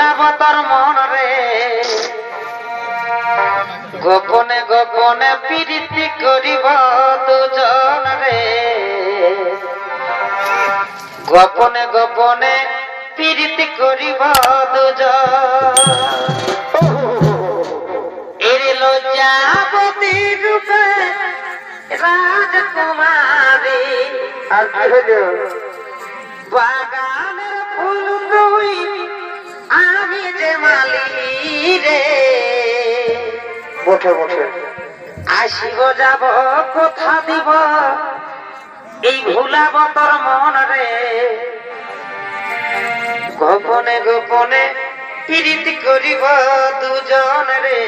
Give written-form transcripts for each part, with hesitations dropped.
ভুলাব তোর মন রে গোপনে গোপনে প্রীতি করিব দুজন রে গোপনে গোপনে প্রীতি করিব দুজন এর লজ্জাবতী রূপে রাজকুমারী বাগানের ফুল তুই আমি যে মালি রে বসে বসে আসিব যাব কোথা দিব এই ভুলাব তোর মন রে গোপনে গোপনে প্রীতি করিব দুজন রে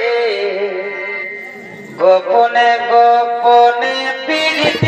গোপনে গোপনে প্রীতি